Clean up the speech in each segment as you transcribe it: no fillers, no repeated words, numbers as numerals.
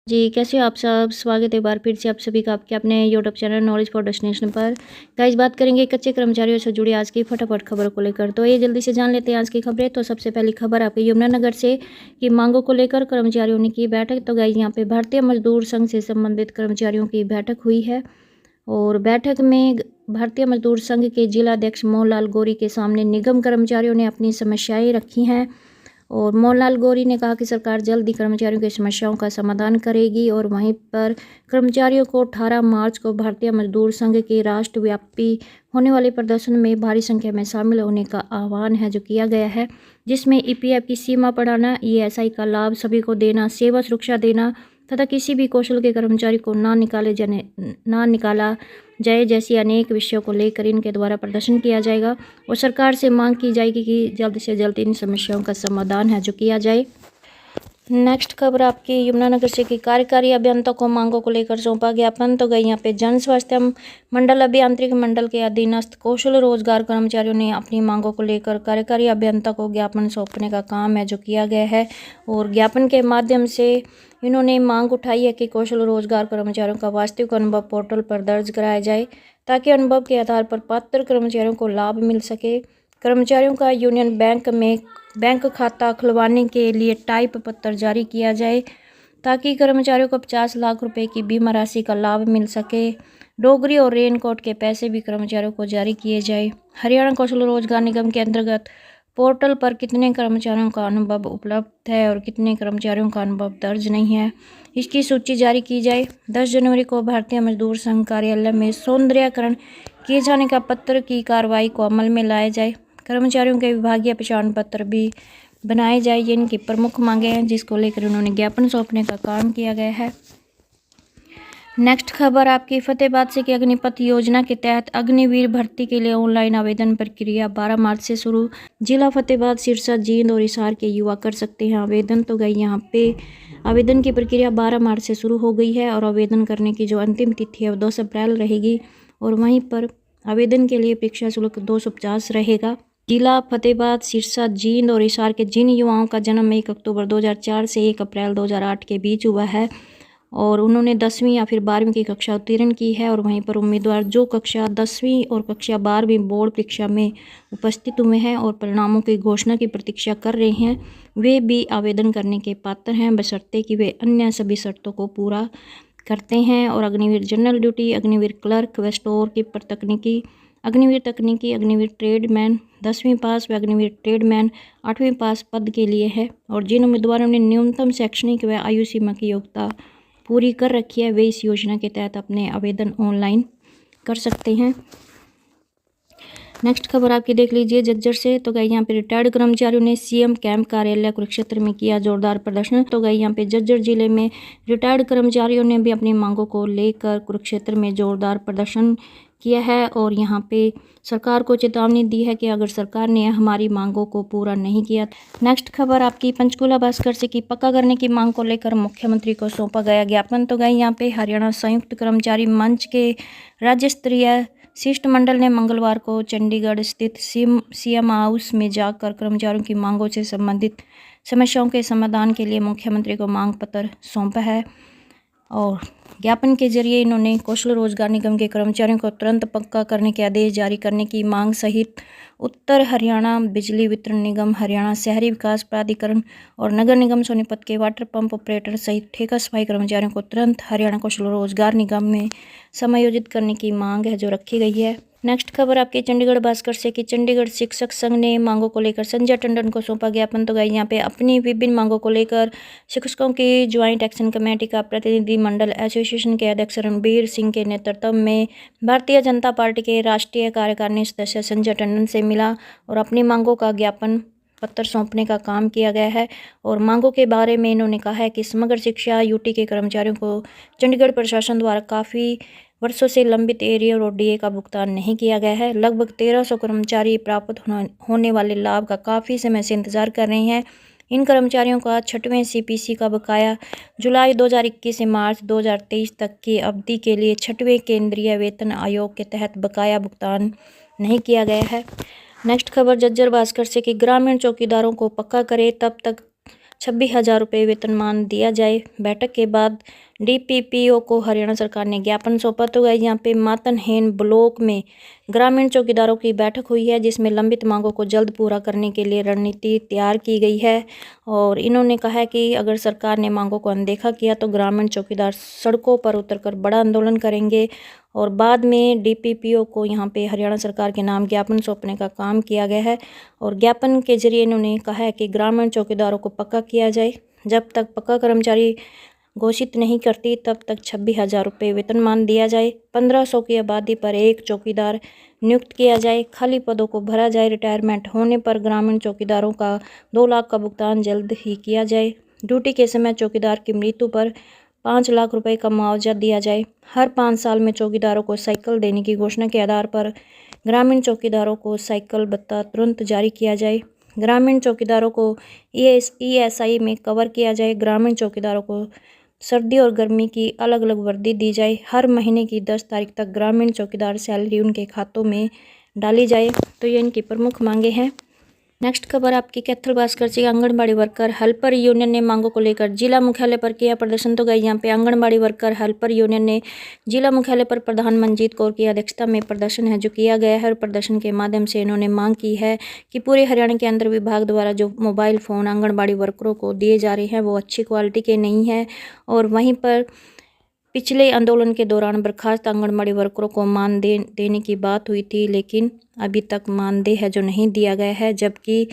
जी, कैसे हो आप सब? स्वागत है एक बार फिर से आप सभी का आपके अपने YouTube channel knowledge for destination पर। गाइस, बात करेंगे कच्चे कर्मचारियों से जुड़ी आज की फटाफट खबरों को लेकर। तो ये जल्दी से जान लेते हैं आज की खबरें। तो सबसे पहली खबर आपके यमुनानगर से कि मांगों को लेकर कर्मचारियों ने की बैठक। तो गाइस, यहाँ पे भारतीय मजदूर संघ से संबंधित कर्मचारियों की बैठक हुई है और बैठक में भारतीय मजदूर संघ के जिलाध्यक्ष मोहनलाल गौरी के सामने निगम कर्मचारियों ने अपनी समस्याएं रखी हैं। और मोहनलाल गौरी ने कहा कि सरकार जल्द ही कर्मचारियों की समस्याओं का समाधान करेगी। और वहीं पर कर्मचारियों को 18 मार्च को भारतीय मजदूर संघ के राष्ट्रव्यापी होने वाले प्रदर्शन में भारी संख्या में शामिल होने का आह्वान है जो किया गया है, जिसमें ईपीएफ की सीमा बढ़ाना, ईएसआई का लाभ सभी को देना, सेवा सुरक्षा देना तथा किसी भी कौशल के कर्मचारी को ना निकाला जाए जैसी अनेक विषयों को लेकर इनके द्वारा प्रदर्शन किया जाएगा। और सरकार से मांग की जाएगी कि जल्द से जल्द इन समस्याओं का समाधान है जो किया जाए। नेक्स्ट खबर आपकी यमुनानगर से कि कार्यकारी अभियंता को मांगों को लेकर सौंपा ज्ञापन। तो गई यहाँ पे जन स्वास्थ्य मंडल अभियांत्रिक मंडल के अधीनस्थ कौशल रोजगार कर्मचारियों ने अपनी मांगों को लेकर कार्यकारी अभियंता को ज्ञापन सौंपने का काम है जो किया गया है। और ज्ञापन के माध्यम से इन्होंने मांग उठाई है कि कौशल रोजगार कर्मचारियों का वास्तविक अनुभव पोर्टल पर दर्ज कराया जाए ताकि अनुभव के आधार पर पात्र कर्मचारियों को लाभ मिल सके। कर्मचारियों का यूनियन बैंक में बैंक खाता खुलवाने के लिए टाइप पत्र जारी किया जाए ताकि कर्मचारियों को 50 लाख रुपए की बीमा राशि का लाभ मिल सके। डोगरी और रेनकोट के पैसे भी कर्मचारियों को जारी किए जाए। हरियाणा कौशल रोजगार निगम के अंतर्गत पोर्टल पर कितने कर्मचारियों का अनुभव उपलब्ध है और कितने कर्मचारियों का अनुभव दर्ज नहीं है, इसकी सूची जारी की जाए। 10 जनवरी को भारतीय मजदूर संघ कार्यालय में सौंदर्यकरण किए जाने का पत्र की कार्रवाई को अमल में लाया जाए। कर्मचारियों के विभागीय पहचान पत्र भी बनाए जाए। ये इनकी प्रमुख मांगे हैं जिसको लेकर उन्होंने ज्ञापन सौंपने का काम किया गया है। नेक्स्ट खबर आपकी फतेहाबाद से कि अग्निपथ योजना के तहत अग्निवीर भर्ती के लिए ऑनलाइन आवेदन प्रक्रिया 12 मार्च से शुरू। जिला फतेहाबाद, सिरसा, जींद और हिसार के युवा कर सकते हैं आवेदन। तो गई यहाँ पे आवेदन की प्रक्रिया 12 मार्च से शुरू हो गई है और आवेदन करने की जो अंतिम तिथि है वो 2 अप्रैल रहेगी। और वहीं पर आवेदन के लिए परीक्षा शुल्क 250 रहेगा। जिला फतेहाबाद, सिरसा, जींद और हिसार के जिन युवाओं का जन्म 1 अक्टूबर 2004 से 1 अप्रैल 2008 के बीच हुआ है और उन्होंने 10वीं या फिर 12वीं की कक्षा उत्तीर्ण की है और वहीं पर उम्मीदवार जो कक्षा 10वीं और कक्षा 12वीं बोर्ड परीक्षा में उपस्थित हुए हैं और परिणामों की घोषणा की प्रतीक्षा कर रहे हैं, वे भी आवेदन करने के पात्र हैं बशर्ते कि वे अन्य सभी शर्तों को पूरा करते हैं। और Agniveer general duty, Agniveer clerk व स्टोर कीपर तकनीकी, अग्निवीर तकनीकी, अग्निवीर ट्रेडमैन 10वीं पास व अग्निवीर ट्रेडमैन 8वीं पास पद के लिए है। और जिन उम्मीदवारों ने न्यूनतम शैक्षणिक व आयु सीमा की योग्यता पूरी कर रखी है वे इस योजना के तहत अपने आवेदन ऑनलाइन कर सकते हैं। नेक्स्ट खबर आपकी देख लीजिए जज्जर से। तो गई यहाँ पे रिटायर्ड कर्मचारियों ने सीएम कैंप कार्यालय कुरुक्षेत्र में किया जोरदार प्रदर्शन। तो गई यहाँ पे जज्जर जिले में रिटायर्ड कर्मचारियों ने भी अपनी मांगों को लेकर कुरुक्षेत्र में जोरदार प्रदर्शन किया है और यहाँ पे सरकार को चेतावनी दी है कि अगर सरकार ने हमारी मांगों को पूरा नहीं किया। नेक्स्ट खबर आपकी पंचकूला भास्कर से कि पक्का करने की मांग को लेकर मुख्यमंत्री को सौंपा गया ज्ञापन। तो गई यहाँ पे हरियाणा संयुक्त कर्मचारी मंच के राज्य स्तरीय शिष्टमंडल ने मंगलवार को चंडीगढ़ स्थित सीएम हाउस में जाकर कर्मचारियों की मांगों से संबंधित समस्याओं के समाधान के लिए मुख्यमंत्री को मांग पत्र सौंपा है। और ज्ञापन के जरिए इन्होंने कौशल रोजगार निगम के कर्मचारियों को तुरंत पक्का करने के आदेश जारी करने की मांग सहित उत्तर हरियाणा बिजली वितरण निगम, हरियाणा शहरी विकास प्राधिकरण और नगर निगम सोनीपत के वाटर पंप ऑपरेटर सहित ठेका सफाई कर्मचारियों को तुरंत हरियाणा कौशल रोजगार निगम में समायोजित करने की मांग है जो रखी गई है। नेक्स्ट खबर आपके चंडीगढ़ भास्कर से कि चंडीगढ़ शिक्षक संघ ने मांगों को लेकर संजय टंडन को सौंपा ज्ञापन। तो गई यहाँ पे अपनी विभिन्न मांगों को लेकर शिक्षकों की ज्वाइंट एक्शन कमेटी का प्रतिनिधि मंडल एसोसिएशन के अध्यक्ष रणबीर सिंह के नेतृत्व में भारतीय जनता पार्टी के राष्ट्रीय कार्यकारिणी सदस्य संजय टंडन से मिला और अपनी मांगों का ज्ञापन पत्र सौंपने का काम किया गया है। और मांगों के बारे में इन्होंने कहा है कि समग्र शिक्षा यूटी के कर्मचारियों को चंडीगढ़ प्रशासन द्वारा काफ़ी वर्षों से लंबित एरियर और डीए का भुगतान नहीं किया गया है। लगभग 1300 कर्मचारी प्राप्त होने वाले लाभ का काफ़ी समय से इंतजार कर रहे हैं। इन कर्मचारियों का 6वें सीपीसी का बकाया जुलाई 2021 से मार्च 2023 तक की अवधि के लिए 6वें केंद्रीय वेतन आयोग के तहत बकाया भुगतान नहीं किया गया है। नेक्स्ट खबर जज्जर भास्कर से कि ग्रामीण चौकीदारों को पक्का करे तब तक 26,000 रुपये वेतनमान दिया जाए। बैठक के बाद डीपीपीओ को हरियाणा सरकार ने ज्ञापन सौंपा। तो गाइस यहाँ पे मातनहेन ब्लॉक में ग्रामीण चौकीदारों की बैठक हुई है, जिसमें लंबित मांगों को जल्द पूरा करने के लिए रणनीति तैयार की गई है। और इन्होंने कहा है कि अगर सरकार ने मांगों को अनदेखा किया तो ग्रामीण चौकीदार सड़कों पर उतरकर बड़ा आंदोलन करेंगे। और बाद में डीपीपीओ को यहाँ पे हरियाणा सरकार के नाम ज्ञापन सौंपने का काम किया गया है। और ज्ञापन के जरिए इन्होंने कहा है कि ग्रामीण चौकीदारों को पक्का किया जाए। जब तक पक्का कर्मचारी घोषित नहीं करती तब तक 26,000 रुपये वेतनमान दिया जाए। 1500 की आबादी पर एक चौकीदार नियुक्त किया जाए। खाली पदों को भरा जाए। रिटायरमेंट होने पर ग्रामीण चौकीदारों का 2 लाख का भुगतान जल्द ही किया जाए। ड्यूटी के समय चौकीदार की मृत्यु पर 5 लाख रुपए का मुआवजा दिया जाए। हर 5 साल में चौकीदारों को साइकिल देने की घोषणा के आधार पर ग्रामीण चौकीदारों को साइकिल भत्ता तुरंत जारी किया जाए। ग्रामीण चौकीदारों को ईएसआई में कवर किया जाए। ग्रामीण चौकीदारों को सर्दी और गर्मी की अलग अलग वर्दी दी जाए। हर महीने की 10 तारीख तक ग्रामीण चौकीदार सैलरी उनके खातों में डाली जाए। तो ये इनकी प्रमुख मांगे हैं। नेक्स्ट खबर आपकी कैथल भास्कर से आंगनबाड़ी वर्कर हेल्पर यूनियन ने मांगों को लेकर जिला मुख्यालय पर किया प्रदर्शन। तो गई यहाँ पे आंगनबाड़ी वर्कर हेल्पर यूनियन ने जिला मुख्यालय पर प्रधान मंजीत कौर की अध्यक्षता में प्रदर्शन है जो किया गया है। और प्रदर्शन के माध्यम से इन्होंने मांग की है कि पूरे हरियाणा के अंदर विभाग द्वारा जो मोबाइल फ़ोन आंगनबाड़ी वर्करों को दिए जा रहे हैं वो अच्छी क्वालिटी के नहीं है। और वहीं पर पिछले आंदोलन के दौरान बर्खास्त आंगनबाड़ी वर्करों को मानदेय देने की बात हुई थी, लेकिन अभी तक मानदेय है जो नहीं दिया गया है। जबकि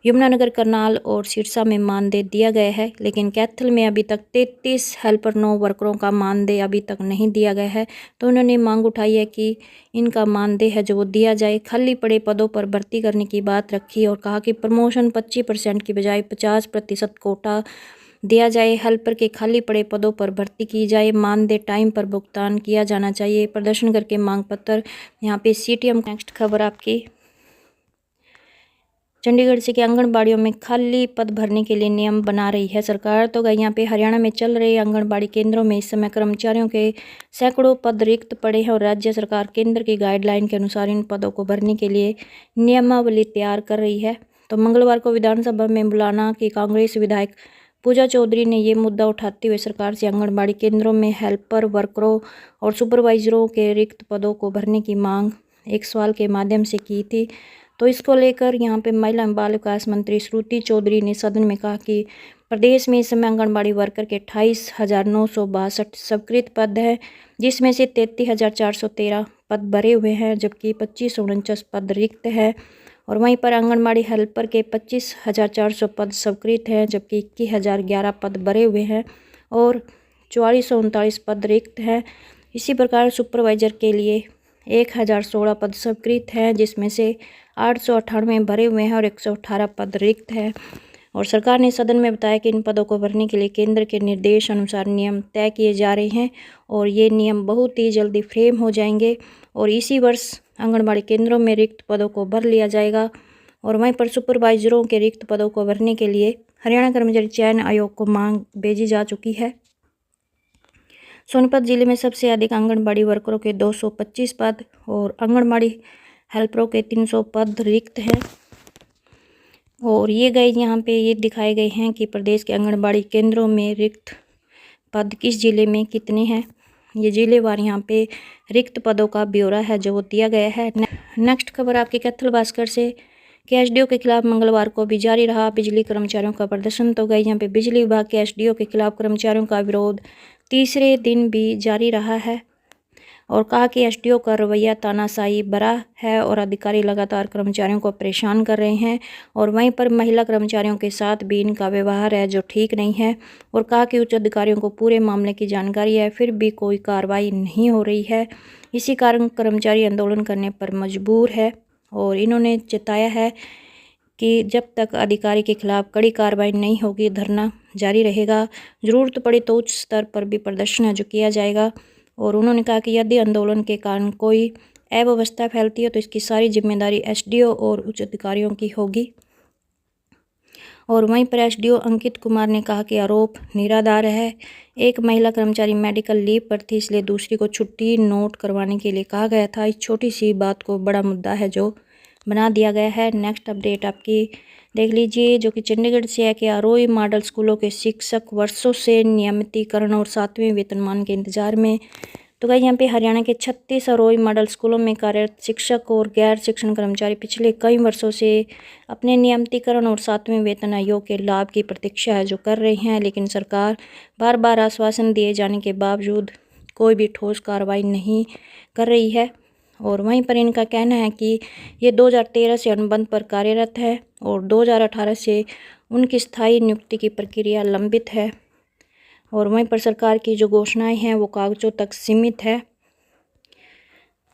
यमुनानगर, करनाल और सिरसा में मानदेय दिया गया है, लेकिन कैथल में अभी तक 33 हेल्पर 9 वर्करों का मानदेय अभी तक नहीं दिया गया है। तो उन्होंने मांग उठाई है कि इनका मानदेय है जो वो दिया जाए। खाली पड़े पदों पर भर्ती करने की बात रखी और कहा कि प्रमोशन 25% की बजाय 50% कोटा दिया जाए। हेल्पर के खाली पड़े पदों पर भर्ती की जाए। मानदेय टाइम पर भुगतान किया जाना चाहिए। प्रदर्शन करके मांग पत्र यहाँ पे सीटीएम। नेक्स्ट खबर आपकी चंडीगढ़ से कि आंगनबाड़ियों में खाली पद भरने के लिए नियम बना रही है सरकार। तो यहाँ पे हरियाणा में चल रहे आंगनबाड़ी केंद्रों में इस समय कर्मचारियों के सैकड़ों पद रिक्त पड़े हैं और राज्य सरकार केंद्र की गाइडलाइन के अनुसार इन पदों को भरने के लिए नियमावली तैयार कर रही है। तो मंगलवार को विधानसभा में बुलाना कि कांग्रेस विधायक पूजा चौधरी ने ये मुद्दा उठाते हुए सरकार से आंगनबाड़ी केंद्रों में हेल्पर, वर्करों और सुपरवाइजरों के रिक्त पदों को भरने की मांग एक सवाल के माध्यम से की थी। तो इसको लेकर यहाँ पे महिला एवं बाल विकास मंत्री श्रुति चौधरी ने सदन में कहा कि प्रदेश में इस समय आंगनबाड़ी वर्कर के 28,962 स्वीकृत पद हैं, जिसमें से 33,413 पद भरे हुए हैं, जबकि 2549 पद रिक्त हैं। और वहीं पर आंगनबाड़ी हेल्पर के 25,400 पद स्वीकृत हैं, जबकि 21,011 पद भरे हुए हैं और 4439 पद रिक्त हैं। इसी प्रकार सुपरवाइजर के लिए 1,016 पद स्वीकृत हैं, जिसमें से 898 भरे हुए हैं और 118 पद रिक्त हैं। और सरकार ने सदन में बताया कि इन पदों को भरने के लिए केंद्र के निर्देश अनुसार नियम तय किए जा रहे हैं और ये नियम बहुत ही जल्दी फ्रेम हो जाएंगे और इसी वर्ष आंगनबाड़ी केंद्रों में रिक्त पदों को भर लिया जाएगा। और वहीं पर सुपरवाइजरों के रिक्त पदों को भरने के लिए हरियाणा कर्मचारी चयन आयोग को मांग भेजी जा चुकी है। सोनीपत जिले में सबसे अधिक आंगनबाड़ी वर्करों के 225 पद और आंगनबाड़ी हेल्परों के 300 पद रिक्त हैं। और ये यहाँ पे ये दिखाए गए हैं कि प्रदेश के आंगनबाड़ी केंद्रों में रिक्त पद किस जिले में कितने हैं। ये जिलेवार यहाँ पे रिक्त पदों का ब्यौरा है जो वो दिया गया है। नेक्स्ट खबर आपके कैथल भास्कर से कि एसडीओ के खिलाफ मंगलवार को भी जारी रहा बिजली कर्मचारियों का प्रदर्शन। तो गई यहाँ पे बिजली विभाग के एसडीओ के खिलाफ कर्मचारियों का विरोध तीसरे दिन भी जारी रहा है और कहा कि एसडीओ का रवैया तानाशाही भरा है और अधिकारी लगातार कर्मचारियों को परेशान कर रहे हैं। और वहीं पर महिला कर्मचारियों के साथ भी इनका व्यवहार है जो ठीक नहीं है और कहा कि उच्च अधिकारियों को पूरे मामले की जानकारी है, फिर भी कोई कार्रवाई नहीं हो रही है। इसी कारण कर्मचारी आंदोलन करने पर मजबूर है और इन्होंने चेताया है कि जब तक अधिकारी के खिलाफ कड़ी कार्रवाई नहीं होगी धरना जारी रहेगा। ज़रूरत पड़ी तो उच्च स्तर पर भी प्रदर्शन है जो किया जाएगा। और उन्होंने कहा कि यदि आंदोलन के कारण कोई अव्यवस्था फैलती है तो इसकी सारी जिम्मेदारी एसडीओ और उच्च अधिकारियों की होगी। और वहीं पर एसडीओ अंकित कुमार ने कहा कि आरोप निराधार है। एक महिला कर्मचारी मेडिकल लीव पर थी, इसलिए दूसरी को छुट्टी नोट करवाने के लिए कहा गया था। इस छोटी सी बात को बड़ा मुद्दा है जो बना दिया गया है। नेक्स्ट अपडेट आपकी देख लीजिए, जो कि चंडीगढ़ से है कि आरोही मॉडल स्कूलों के शिक्षक वर्षों से नियमितीकरण और 7वें वेतनमान के इंतजार में। तो गाइस यहाँ पे हरियाणा के 36 आरोही मॉडल स्कूलों में कार्यरत शिक्षक और गैर शिक्षण कर्मचारी पिछले कई वर्षों से अपने नियमितीकरण और 7वें वेतन आयोग के लाभ की प्रतीक्षा है जो कर रहे हैं, लेकिन सरकार बार बार आश्वासन दिए जाने के बावजूद कोई भी ठोस कार्रवाई नहीं कर रही है। और वहीं पर इनका कहना है कि ये 2013 से अनुबंध पर कार्यरत है और 2018 से उनकी स्थायी नियुक्ति की प्रक्रिया लंबित है। और वहीं पर सरकार की जो घोषणाएं हैं वो कागजों तक सीमित है।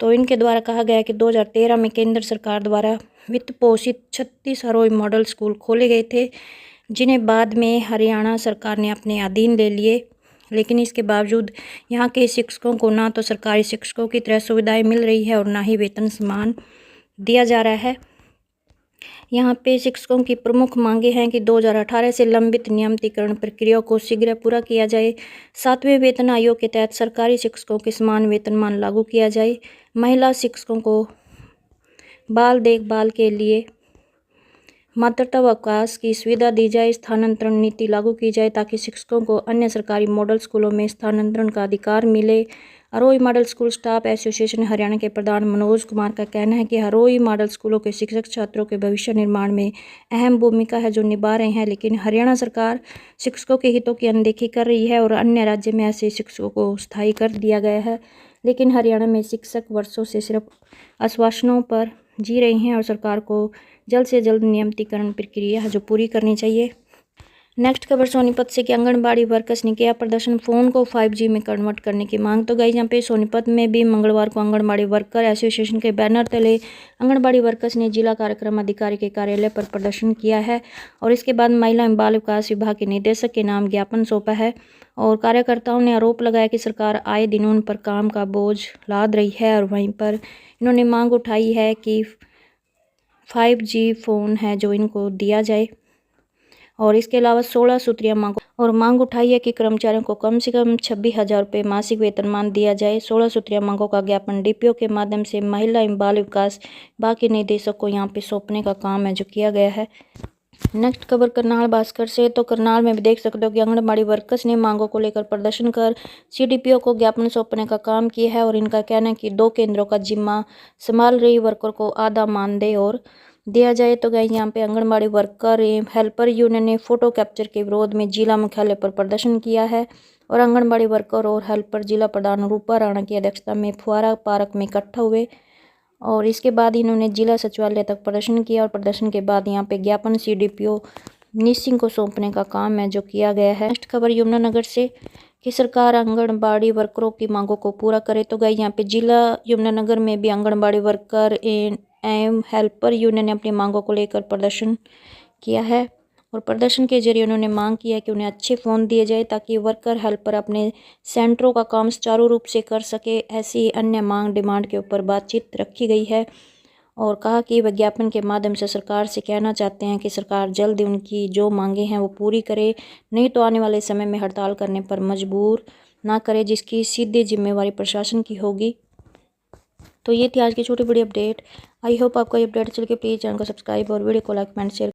तो इनके द्वारा कहा गया है कि 2013 में केंद्र सरकार द्वारा वित्त पोषित 36 आरोही मॉडल स्कूल खोले गए थे, जिन्हें बाद में हरियाणा सरकार ने अपने अधीन ले लिए, लेकिन इसके बावजूद यहाँ के शिक्षकों को ना तो सरकारी शिक्षकों की तरह सुविधाएं मिल रही है और ना ही वेतन समान दिया जा रहा है। यहाँ पे शिक्षकों की प्रमुख मांगे हैं कि 2018 से लंबित नियमितीकरण प्रक्रिया को शीघ्र पूरा किया जाए, 7वें वेतन आयोग के तहत सरकारी शिक्षकों के समान वेतनमान लागू किया जाए, महिला शिक्षकों को बाल देखभाल के लिए मातृत्व अवकाश की सुविधा दी जाए, स्थानांतरण नीति लागू की जाए ताकि शिक्षकों को अन्य सरकारी मॉडल स्कूलों में स्थानांतरण का अधिकार मिले। Arohi model school staff association Haryana के प्रधान मनोज कुमार का कहना है कि आरोही मॉडल स्कूलों के शिक्षक छात्रों के भविष्य निर्माण में अहम भूमिका है जो निभा रहे हैं, लेकिन हरियाणा सरकार शिक्षकों के हितों की अनदेखी कर रही है और अन्य राज्य में ऐसे शिक्षकों को स्थायी कर दिया गया है, लेकिन हरियाणा में शिक्षक वर्षों से सिर्फ आश्वासनों पर जी रहे हैं और सरकार को जल्द से जल्द नियमितीकरण प्रक्रिया है जो पूरी करनी चाहिए। नेक्स्ट खबर सोनीपत से कि आंगनबाड़ी वर्कर्स ने किया प्रदर्शन, फ़ोन को 5G में कन्वर्ट करने की मांग। तो गाइस यहाँ पे सोनीपत में भी मंगलवार को आंगनबाड़ी वर्कर एसोसिएशन के बैनर तले आंगनबाड़ी वर्कर्स ने जिला कार्यक्रम अधिकारी के कार्यालय पर प्रदर्शन किया है और इसके बाद महिला एवं बाल विकास विभाग के निदेशक के नाम ज्ञापन सौंपा है। और कार्यकर्ताओं ने आरोप लगाया कि सरकार आए दिन उन पर काम का बोझ लाद रही है और वहीं पर इन्होंने मांग उठाई है कि 5G फ़ोन है जो इनको दिया जाए और इसके अलावा 16 सूत्रीय मांग उठाई है कि कर्मचारियों को कम से कम 26,000 रुपये मासिक वेतनमान दिया जाए। 16 सूत्रीय मांगों का ज्ञापन डीपीओ के माध्यम से महिला एवं बाल विकास बाकी निदेशक को यहाँ पे सौंपने का काम है जो किया गया है। नेक्स्ट खबर करनाल भास्कर से। तो करनाल में भी देख सकते हो कि आंगनबाड़ी वर्कर्स ने मांगों को लेकर प्रदर्शन कर सीडीपीओ को ज्ञापन सौंपने का काम किया है और इनका कहना है कि 2 केंद्रों का जिम्मा संभाल रही वर्कर को आधा मानदेय और दिया जाए। तो गाइस यहाँ पे आंगनबाड़ी वर्कर एवं हेल्पर यूनियन ने फोटो कैप्चर के विरोध में जिला मुख्यालय पर प्रदर्शन किया है और आंगनबाड़ी वर्कर और हेल्पर जिला प्रधान रूपा राणा की अध्यक्षता में फुआरा पार्क में इकट्ठा हुए और इसके बाद इन्होंने जिला सचिवालय तक प्रदर्शन किया और प्रदर्शन के बाद यहाँ पे ज्ञापन सीडीपीओ निसिंह को सौंपने का काम है जो किया गया है। नेक्स्ट खबर यमुनानगर से कि सरकार आंगनबाड़ी वर्करों की मांगों को पूरा करे। तो गाइस यहाँ पे जिला यमुनानगर में भी आंगनबाड़ी वर्कर एवं हेल्पर यूनियन ने अपनी मांगों को लेकर प्रदर्शन किया है और प्रदर्शन के जरिए उन्होंने मांग की है कि उन्हें अच्छे फ़ोन दिए जाए ताकि वर्कर हेल्पर अपने सेंटरों का काम सुचारू रूप से कर सके। ऐसी अन्य मांग डिमांड के ऊपर बातचीत रखी गई है और कहा कि विज्ञापन के माध्यम से सरकार से कहना चाहते हैं कि सरकार जल्द उनकी जो मांगे हैं वो पूरी करे, नहीं तो आने वाले समय में हड़ताल करने पर मजबूर ना करे, जिसकी सीधी जिम्मेवारी प्रशासन की होगी। तो ये थी आज की छोटी बड़ी अपडेट। आई होप आपको ये अपडेट चल के प्लीज़ चैनल को सब्सक्राइब और वीडियो को लाइक कमेंट शेयर